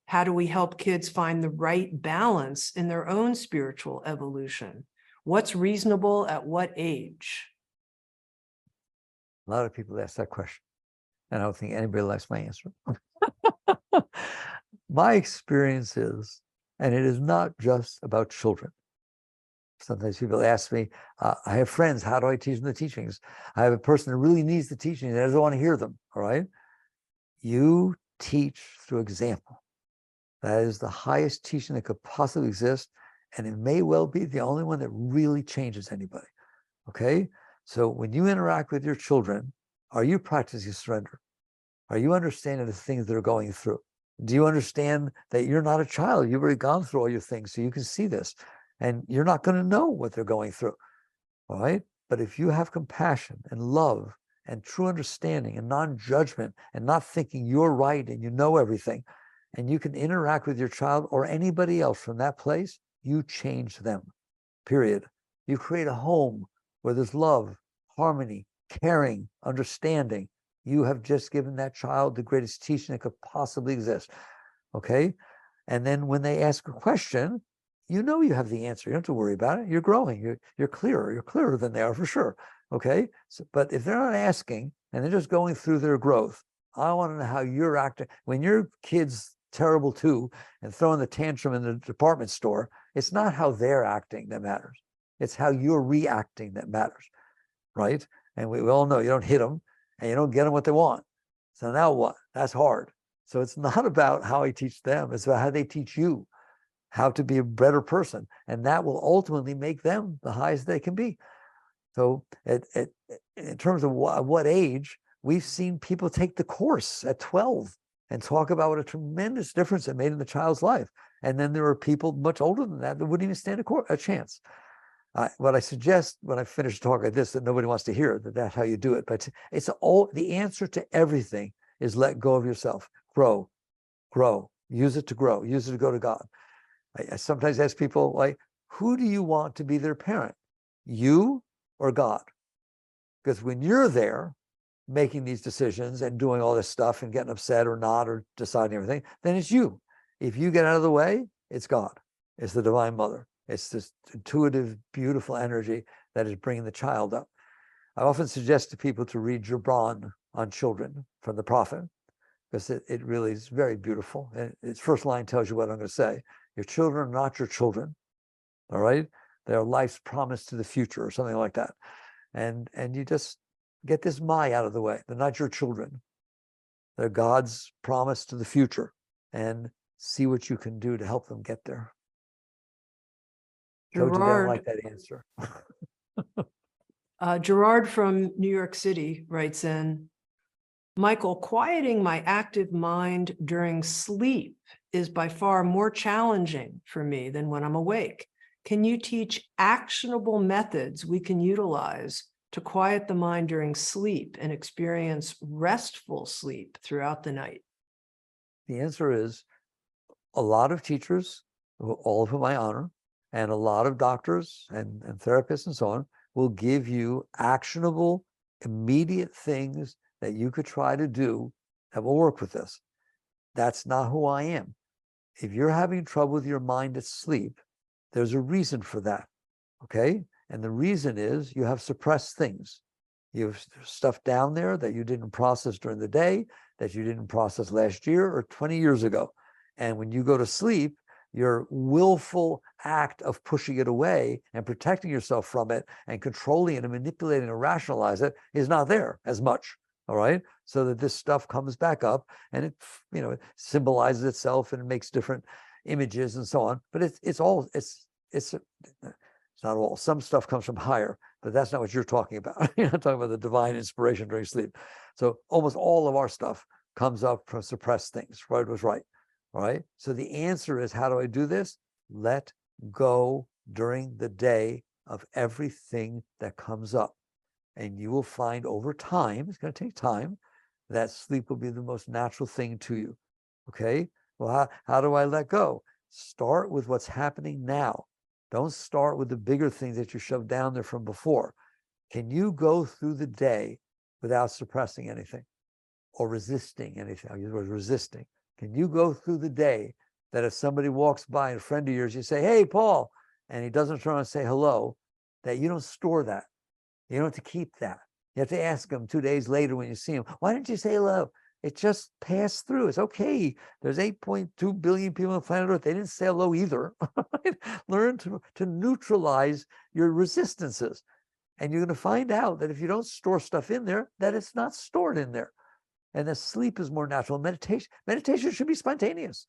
How do we help kids find the right balance in their own spiritual evolution? What's reasonable at what age? A lot of people ask that question, and I don't think anybody likes my answer. My experience is, and it is not just about children. Sometimes people ask me, I have friends, how do I teach them the teachings? I have a person who really needs the teachings and doesn't want to hear them, all right? You teach through example. That is the highest teaching that could possibly exist, and it may well be the only one that really changes anybody, okay? So when you interact with your children, are you practicing surrender? Are you understanding the things they're going through? Do you understand that you're not a child? You've already gone through all your things, so you can see this. And you're not going to know what they're going through, all right? But if you have compassion and love and true understanding and non-judgment and not thinking you're right and you know everything, and you can interact with your child or anybody else from that place, you change them, period. You create a home where there's love, harmony, caring, understanding. You have just given that child the greatest teaching that could possibly exist, okay? And then when they ask a question, you know you have the answer. You don't have to worry about it. You're growing. You're clearer. You're clearer than they are for sure. Okay. So, but if they're not asking and they're just going through their growth, I want to know how you're acting. When your kid's terrible too and throwing the tantrum in the department store, it's not how they're acting that matters. It's how you're reacting that matters, right? And we all know you don't hit them and you don't get them what they want. So now what? That's hard. So it's not about how I teach them. It's about how they teach you how to be a better person. And that will ultimately make them the highest they can be. So in terms of what age, we've seen people take the course at 12 and talk about what a tremendous difference it made in the child's life. And then there are people much older than that wouldn't even stand a chance. What I suggest when I finish a talk like this, that nobody wants to hear, that's how you do it. But it's all the answer to everything is let go of yourself. Grow, grow. Use it to grow. Use it to go to God. I sometimes ask people, like, who do you want to be their parent? You or God? Because when you're there making these decisions and doing all this stuff and getting upset or not or deciding everything, then it's you. If you get out of the way, it's God. It's the Divine Mother. It's this intuitive, beautiful energy that is bringing the child up. I often suggest to people to read Gibran on children from the Prophet, because it really is very beautiful. And its first line tells you what I'm going to say. Your children are not your children, all right? They're life's promise to the future or something like that. And you just get this my out of the way. They're not your children. They're God's promise to the future. And see what you can do to help them get there. Told you they don't like that answer. Gerard from New York City writes in, Michael, quieting my active mind during sleep is by far more challenging for me than when I'm awake. Can you teach actionable methods we can utilize to quiet the mind during sleep and experience restful sleep throughout the night? The answer is a lot of teachers, all of whom I honor, and a lot of doctors and therapists and so on, will give you actionable, immediate things that you could try to do that will work with this. That's not who I am. If you're having trouble with your mind at sleep, there's a reason for that, okay? And the reason is you have suppressed things. You have stuff down there that you didn't process during the day, that you didn't process last year or 20 years ago. And when you go to sleep, your willful act of pushing it away and protecting yourself from it and controlling it and manipulating and rationalize it is not there as much, all right? So that this stuff comes back up and it, it symbolizes itself and it makes different images and so on. But it's not all. Some stuff comes from higher, but that's not what you're talking about. You're not talking about the divine inspiration during sleep. So almost all of our stuff comes up from suppressed things. Freud was right. All right. So the answer is, how do I do this? Let go during the day of everything that comes up. And you will find over time, it's going to take time, that sleep will be the most natural thing to you. Okay. Well, how do I let go? Start with what's happening now. Don't start with the bigger things that you shoved down there from before. Can you go through the day without suppressing anything or resisting anything? I'll use the word resisting. Can you go through the day that if somebody walks by, a friend of yours, you say, hey, Paul, and he doesn't turn around and say hello, that you don't store that. You don't have to keep that. You have to ask him 2 days later when you see him, why didn't you say hello? It just passed through. It's okay. There's 8.2 billion people on planet Earth. They didn't say hello either. Learn to neutralize your resistances. And you're going to find out that if you don't store stuff in there, that it's not stored in there. And the sleep is more natural. Meditation should be spontaneous.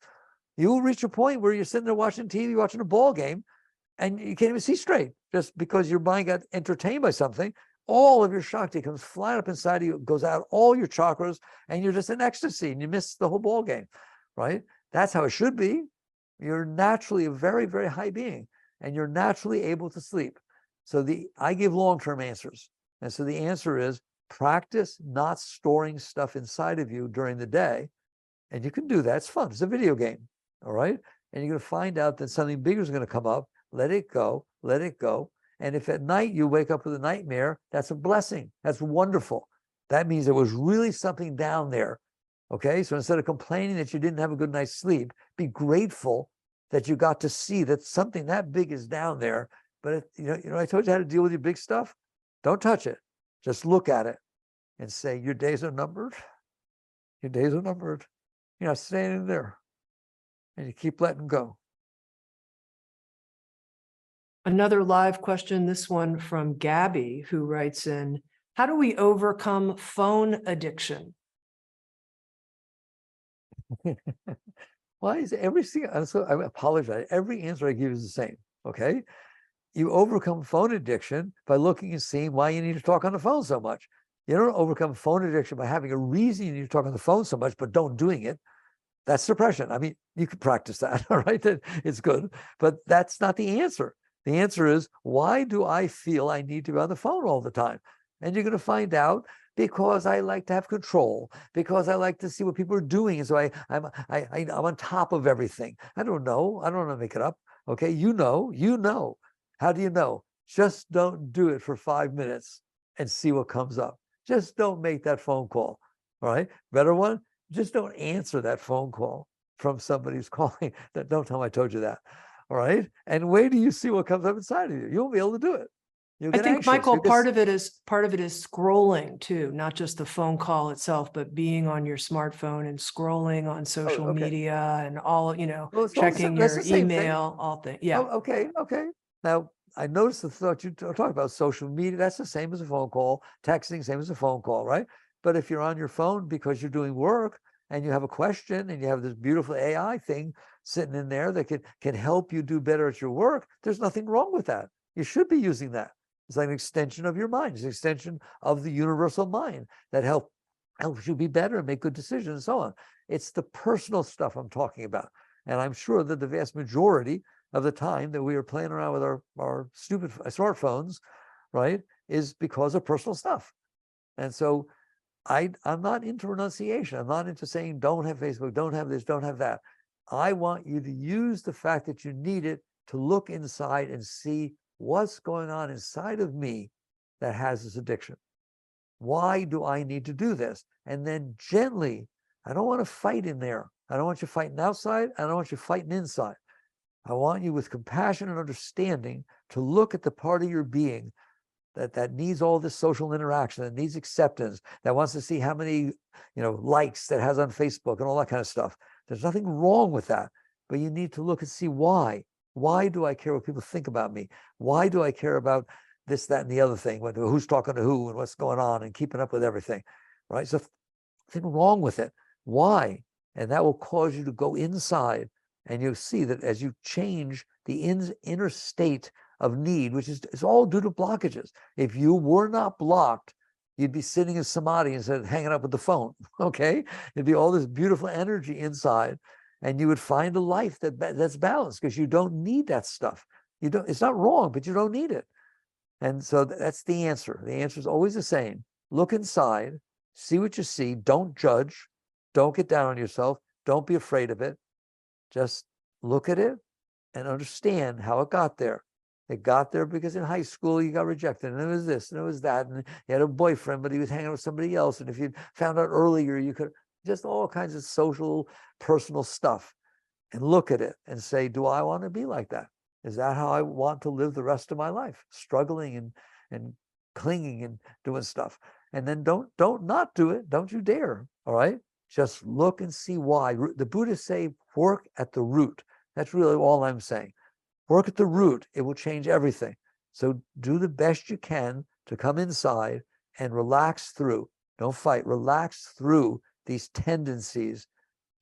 You will reach a point where you're sitting there watching TV, watching a ball game, and you can't even see straight just because your mind got entertained by something. All of your Shakti comes flying up inside of you, goes out all your chakras, and you're just in ecstasy and you miss the whole ball game, right? That's how it should be. You're naturally a very, very high being, and you're naturally able to sleep. So I give long-term answers. And so the answer is practice not storing stuff inside of you during the day. And you can do that. It's fun. It's a video game. All right. And you're going to find out that something bigger is going to come up. Let it go. Let it go. And if at night you wake up with a nightmare, that's a blessing. That's wonderful. That means there was really something down there. Okay. So instead of complaining that you didn't have a good night's sleep, be grateful that you got to see that something that big is down there. But I told you how to deal with your big stuff. Don't touch it. Just look at it and say, your days are numbered. Your days are numbered. You're not staying in there. And you keep letting go. Another live question, this one from Gabby, who writes in, how do we overcome phone addiction? Why is every single, so I apologize, every answer I give is the same, okay? You overcome phone addiction by looking and seeing why you need to talk on the phone so much. You don't overcome phone addiction by having a reason you need to talk on the phone so much, but don't doing it. That's suppression. I mean, you can practice that, all right? It's good, but that's not the answer. The answer is, why do I feel I need to be on the phone all the time? And you're going to find out Because I like to have control, because I like to see what people are doing. And so I'm on top of everything. I don't know. I don't want to make it up. Okay. You know. How do you know? Just don't do it for 5 minutes and see what comes up. Just don't make that phone call. All right. Better one, just don't answer that phone call from somebody who's calling. Don't tell them I told you that. All right. And wait till you see what comes up inside of you. You won't be able to do it. You'll I get think, anxious. Michael, You'll get part of it is scrolling too, not just the phone call itself, but being on your smartphone and scrolling on social okay. media and all, Well, it's checking that's your the same thing. email, all things. Yeah. Oh, okay. Now, I noticed the thought you talk about social media. That's the same as a phone call. Texting, same as a phone call, right? But if you're on your phone because you're doing work and you have a question and you have this beautiful AI thing sitting in there that can help you do better at your work, there's nothing wrong with that. You should be using that. It's like an extension of your mind. It's an extension of the universal mind that helps you be better and make good decisions and so on. It's the personal stuff I'm talking about. And I'm sure that the vast majority of the time that we are playing around with our stupid smartphones, right, is because of personal stuff. And so I'm not into renunciation. I'm not into saying don't have Facebook, don't have this, don't have that. I want you to use the fact that you need it to look inside and see what's going on inside of me that has this addiction. Why do I need to do this? And then gently, I don't want to fight in there. I don't want you fighting outside. I don't want you fighting inside. I want you with compassion and understanding to look at the part of your being that needs all this social interaction, that needs acceptance, that wants to see how many, likes that has on Facebook and all that kind of stuff. There's nothing wrong with that, but you need to look and see why. Why do I care what people think about me? Why do I care about this, that, and the other thing? Who's talking to who and what's going on and keeping up with everything, right? So nothing wrong with it. Why? And that will cause you to go inside, and you'll see that as you change the inner state of need, which is all due to blockages. If you were not blocked, you'd be sitting in samadhi instead of hanging up with the phone, okay? It'd be all this beautiful energy inside, and you would find a life that's balanced because you don't need that stuff. It's not wrong, but you don't need it. And so that's the answer. The answer is always the same. Look inside, see what you see. Don't judge. Don't get down on yourself. Don't be afraid of it. Just look at it and understand how it got there. It got there because in high school you got rejected, and it was this, and it was that, and you had a boyfriend, but he was hanging out with somebody else. And if you'd found out earlier, you could just all kinds of social, personal stuff. And look at it and say, do I want to be like that? Is that how I want to live the rest of my life? Struggling and clinging and doing stuff. And then don't not do it. Don't you dare. All right. Just look and see why. The Buddhists say, work at the root. That's really all I'm saying. Work at the root. It will change everything. So do the best you can to come inside and relax through. Don't fight. Relax through these tendencies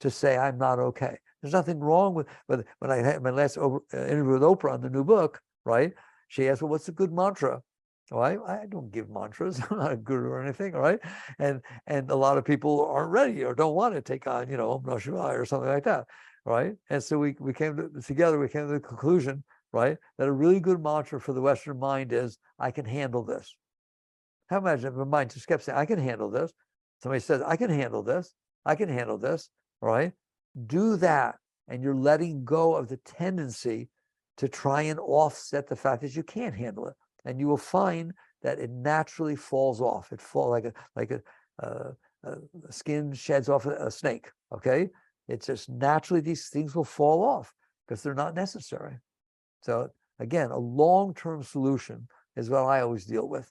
to say, I'm not okay. There's nothing wrong with when I had my last interview with Oprah on the new book, right? She asked, well, what's a good mantra? Well, I don't give mantras. I'm not a guru or anything, all right? And a lot of people aren't ready or don't want to take on, Om Namah Shivaya or something like that, right? And so we came together, we came to the conclusion, right, that a really good mantra for the Western mind is, I can handle this. How imagine if the mind just kept saying, I can handle this. Somebody says, I can handle this. I can handle this, all right? Do that, and you're letting go of the tendency to try and offset the fact that you can't handle it. And you will find that it naturally falls off. It falls like a skin sheds off a snake, okay? It's just naturally these things will fall off because they're not necessary. So again, a long-term solution is what I always deal with.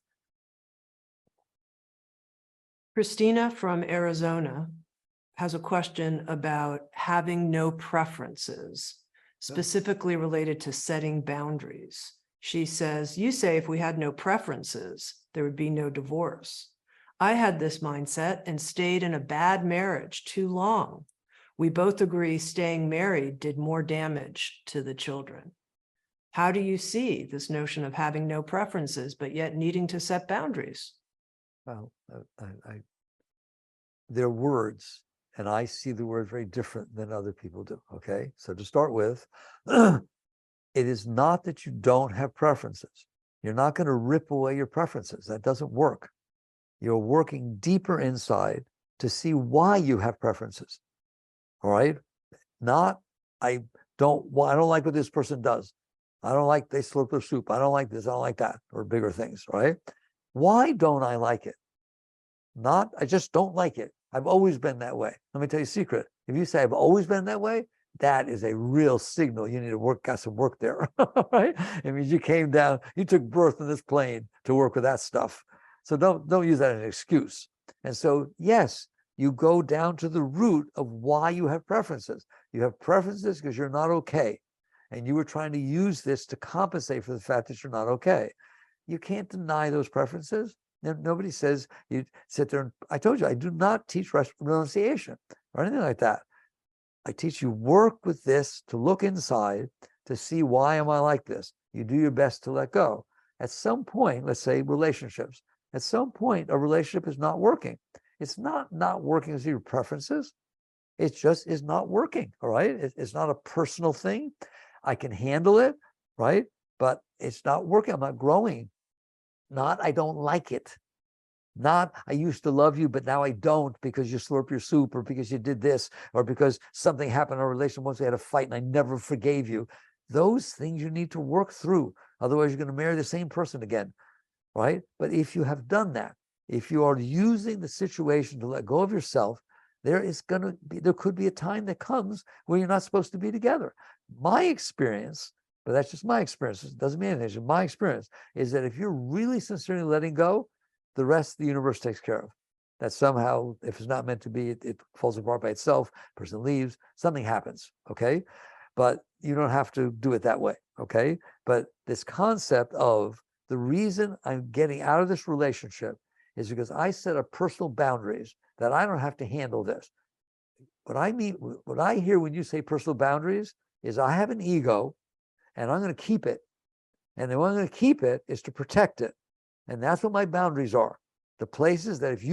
Christina from Arizona has a question about having no preferences, specifically related to setting boundaries. She says, you say if we had no preferences, there would be no divorce. I had this mindset and stayed in a bad marriage too long. We both agree staying married did more damage to the children. How do you see this notion of having no preferences, but yet needing to set boundaries? Well, they're words, and I see the word very different than other people do, okay? So to start with, it is not that you don't have preferences. You're not going to rip away your preferences. That doesn't work. You're working deeper inside to see why you have preferences. All right? Not, I don't like what this person does. I don't like they slurp their soup. I don't like this. I don't like that, or bigger things, right? Why don't I like it? Not, I just don't like it. I've always been that way. Let me tell you a secret. If you say I've always been that way, that is a real signal. You need to got some work there, right? It means you came down, you took birth in this plane to work with that stuff. So don't use that as an excuse. And so, yes, you go down to the root of why you have preferences. You have preferences because you're not okay. And you were trying to use this to compensate for the fact that you're not okay. You can't deny those preferences. Nobody says you sit there and, I told you, I do not teach renunciation or anything like that. I teach you work with this to look inside to see why am I like this. You do your best to let go. At some point, let's say relationships, at some point a relationship is not working. It's not working as your preferences. It just is not working, all right? It's not a personal thing. I can handle it, right? But it's not working. I'm not growing. Not, I don't like it. Not, I used to love you, but now I don't because you slurp your soup, or because you did this, or because something happened in our relationship once we had a fight and I never forgave you. Those things you need to work through. Otherwise, you're going to marry the same person again, right? But if you have done that, if you are using the situation to let go of yourself, there could be a time that comes where you're not supposed to be together. My experience, but that's just my experience, it doesn't mean anything, just my experience, is that if you're really sincerely letting go, the rest of the universe takes care of. That somehow, if it's not meant to be, it falls apart by itself, person leaves, something happens, okay? But you don't have to do it that way, okay? But this concept of the reason I'm getting out of this relationship is because I set up personal boundaries that I don't have to handle this. What I hear when you say personal boundaries is I have an ego and I'm going to keep it. And the way I'm going to keep it is to protect it. And that's what my boundaries are. The places that if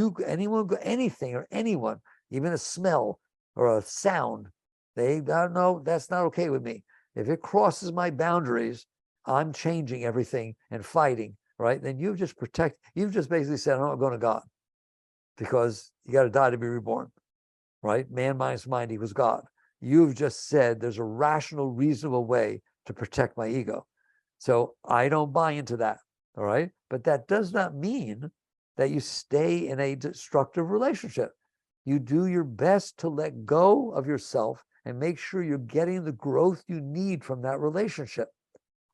anything or anyone, even a smell or a sound, they don't know, that's not okay with me. If it crosses my boundaries, I'm changing everything and fighting, right? Then you've just basically said, I'm not going to God, because you got to die to be reborn, right? Man minus mind equals God. You've just said there's a rational, reasonable way to protect my ego. So I don't buy into that, all right? But that does not mean that you stay in a destructive relationship. You do your best to let go of yourself and make sure you're getting the growth you need from that relationship,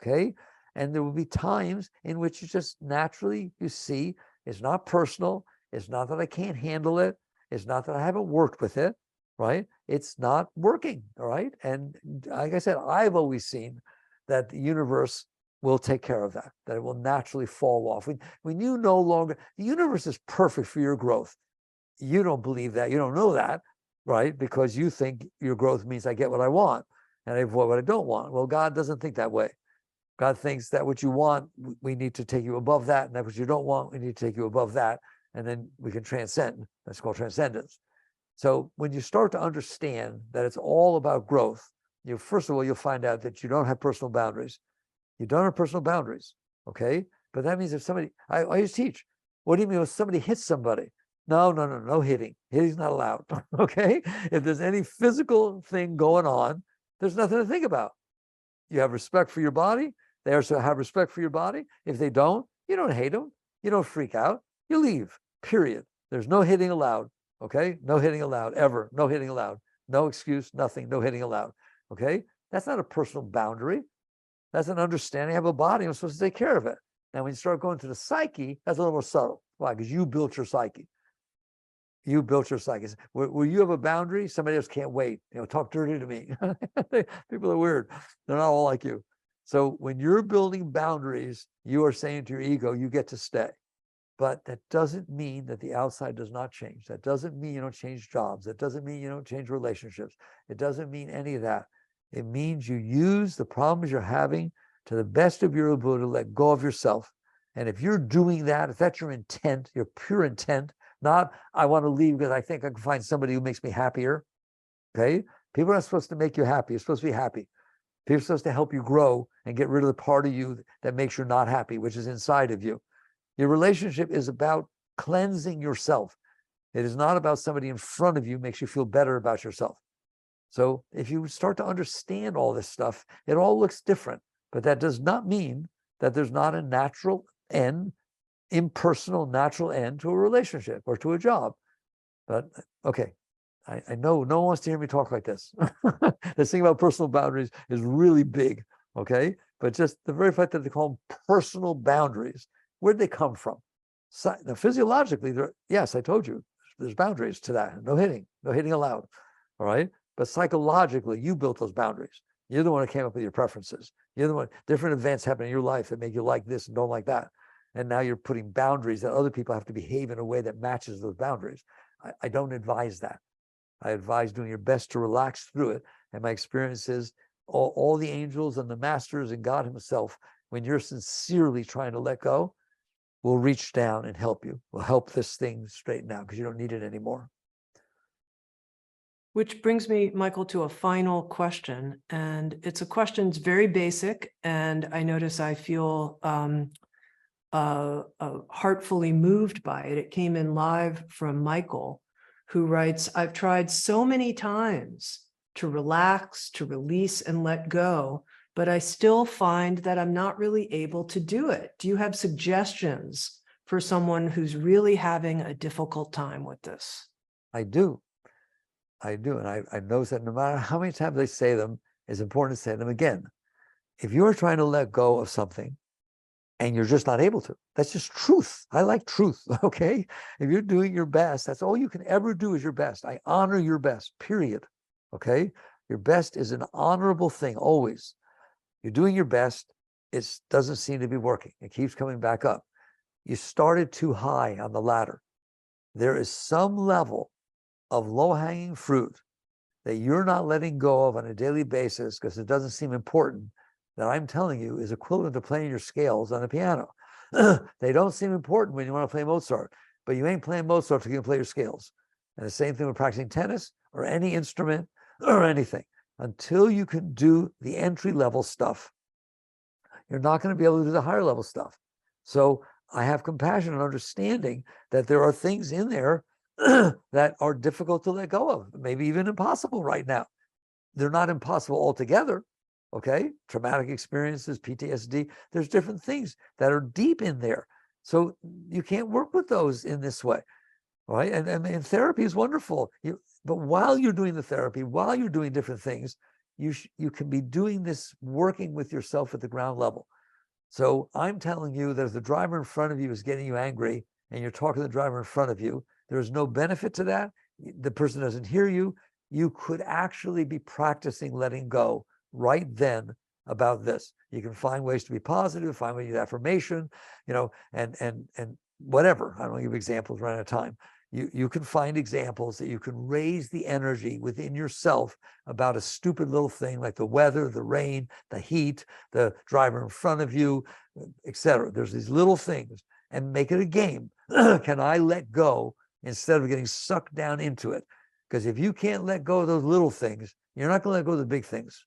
okay? And there will be times in which you just naturally, you see, it's not personal. It's not that I can't handle it. It's not that I haven't worked with it, right? It's not working, all right? And like I said, I've always seen that the universe will take care of that it will naturally fall off. When you no longer, the universe is perfect for your growth. You don't believe that, you don't know that, right? Because you think your growth means I get what I want and I avoid what I don't want. Well, God doesn't think that way. God thinks that what you want, we need to take you above that, and that what you don't want, we need to take you above that, and then we can transcend. That's called transcendence. So when you start to understand that it's all about growth, first of all, you'll find out that you don't have personal boundaries. You don't have personal boundaries, okay? But that means if somebody, I always teach, what do you mean if somebody hits somebody? No hitting. Hitting's not allowed, okay? If there's any physical thing going on, there's nothing to think about. You have respect for your body. They also have respect for your body. If they don't, you don't hate them. You don't freak out. You leave, period. There's no hitting allowed, okay? No hitting allowed, ever. No hitting allowed. No excuse, nothing, no hitting allowed, okay? That's not a personal boundary. That's an understanding. I have a body. I'm supposed to take care of it. Now, when you start going to the psyche, that's a little more subtle. Why? Because you built your psyche. You built your psyche. Where you have a boundary, somebody else can't wait. Talk dirty to me. People are weird. They're not all like you. So when you're building boundaries, you are saying to your ego, you get to stay. But that doesn't mean that the outside does not change. That doesn't mean you don't change jobs. That doesn't mean you don't change relationships. It doesn't mean any of that. It means you use the problems you're having to the best of your ability to let go of yourself. And if you're doing that, if that's your intent, your pure intent, not I want to leave because I think I can find somebody who makes me happier, okay? People are not supposed to make you happy. You're supposed to be happy. People are supposed to help you grow and get rid of the part of you that makes you not happy, which is inside of you. Your relationship is about cleansing yourself. It is not about somebody in front of you makes you feel better about yourself. So if you start to understand all this stuff, it all looks different. But that does not mean that there's not a natural end, impersonal, natural end to a relationship or to a job. But okay, I know no one wants to hear me talk like this. This thing about personal boundaries is really big, okay? But just the very fact that they call them personal boundaries, where'd they come from? Now, physiologically, yes, I told you, there's boundaries to that. No hitting allowed, all right? But psychologically, you built those boundaries. You're the one who came up with your preferences. You're the one, different events happen in your life that make you like this and don't like that. And now you're putting boundaries that other people have to behave in a way that matches those boundaries. I don't advise that. I advise doing your best to relax through it. And my experience is all the angels and the masters and God himself, when you're sincerely trying to let go, will reach down and help you. Will help this thing straighten out because you don't need it anymore. Which brings me, Michael, to a final question. And it's a question that's very basic. And I notice I feel heartfully moved by it. It came in live from Michael, who writes, I've tried so many times to relax, to release and let go, but I still find that I'm not really able to do it. Do you have suggestions for someone who's really having a difficult time with this? I do. And I notice that no matter how many times I say them, it's important to say them again. If you're trying to let go of something and you're just not able to, that's just truth. I like truth, okay? If you're doing your best, that's all you can ever do is your best. I honor your best, period, okay? Your best is an honorable thing, always. You're doing your best. It doesn't seem to be working. It keeps coming back up. You started too high on the ladder. There is some level of low-hanging fruit that you're not letting go of on a daily basis because it doesn't seem important, that I'm telling you is equivalent to playing your scales on a piano. They don't seem important when you want to play Mozart, but you ain't playing Mozart if you can play your scales. And the same thing with practicing tennis or any instrument or anything. Until you can do the entry-level stuff, you're not going to be able to do the higher level stuff. So I have compassion and understanding that there are things in there that are difficult to let go of, maybe even impossible right now. They're not impossible altogether, okay? Traumatic experiences, PTSD, there's different things that are deep in there. So you can't work with those in this way, right? And therapy is wonderful. But while you're doing the therapy, while you're doing different things, you can be doing this, working with yourself at the ground level. So I'm telling you that if the driver in front of you is getting you angry and you're talking to the driver in front of you, there's no benefit to that. The person doesn't hear you. You could actually be practicing letting go right then about this. You can find ways to be positive, find ways to use affirmation, and whatever. I don't want to give examples, run out of time. You can find examples that you can raise the energy within yourself about a stupid little thing like the weather, the rain, the heat, the driver in front of you, etc. There's these little things, and make it a game. Can I let go instead of getting sucked down into it? Because if you can't let go of those little things, you're not going to let go of the big things.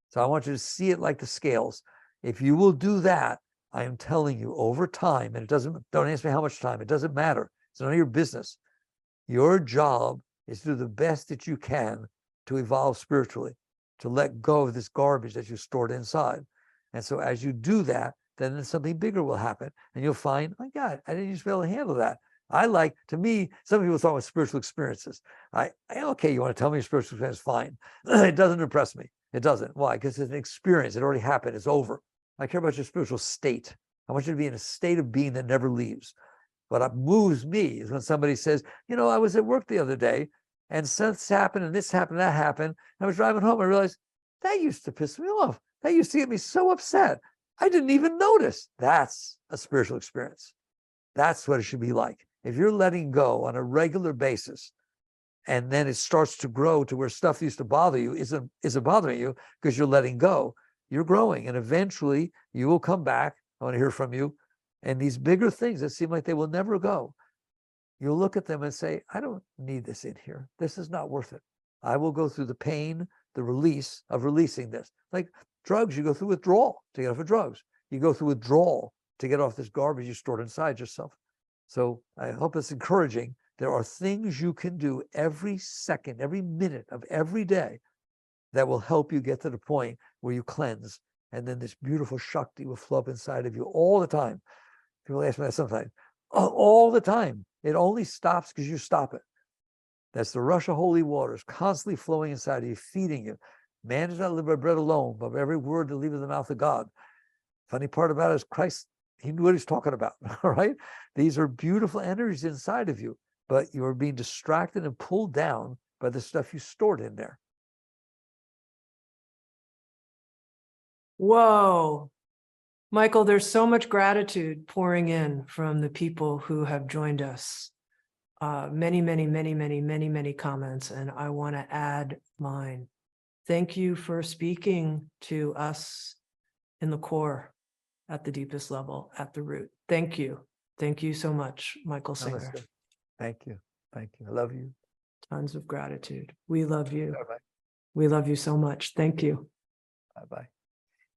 So I want you to see it like the scales. If you will do that, I am telling you, over time, and don't ask me how much time, it doesn't matter. It's none of your business. Your job is to do the best that you can to evolve spiritually, to let go of this garbage that you stored inside. And so as you do that, then something bigger will happen. And you'll find, my God, I didn't used to be able to handle that. To me, some people talk about spiritual experiences. Okay, you want to tell me your spiritual experience? Fine. It doesn't impress me. It doesn't. Why? Because it's an experience. It already happened. It's over. I care about your spiritual state. I want you to be in a state of being that never leaves. What moves me is when somebody says, I was at work the other day and this happened and this happened, that happened. I was driving home. I realized that used to piss me off. That used to get me so upset. I didn't even notice. That's a spiritual experience. That's what it should be like. If you're letting go on a regular basis, and then it starts to grow to where stuff that used to bother you isn't bothering you because you're letting go, you're growing. And eventually you will come back. I want to hear from you. And these bigger things that seem like they will never go, you'll look at them and say, I don't need this in here. This is not worth it. I will go through the pain, the release of releasing this. Like drugs, you go through withdrawal to get off of drugs. You go through withdrawal to get off this garbage you stored inside yourself. So I hope it's encouraging. There are things you can do every second, every minute of every day that will help you get to the point where you cleanse. And then this beautiful Shakti will flow up inside of you all the time. People ask me that sometimes. All the time. It only stops because you stop it. That's the rush of holy waters constantly flowing inside of you, feeding you. Man does not live by bread alone, but by every word that leaves the mouth of God. Funny part about it is Christ, he knew what he's talking about, all right? These are beautiful energies inside of you, but you are being distracted and pulled down by the stuff you stored in there. Whoa. Michael, there's so much gratitude pouring in from the people who have joined us. Many comments, and I want to add mine. Thank you for speaking to us in the core, at the deepest level, at the root. Thank you. Thank you so much, Michael Singer. Namaste. Thank you. Thank you. I love you. Tons of gratitude. We love you. Bye-bye. We love you so much. Thank you. Bye-bye.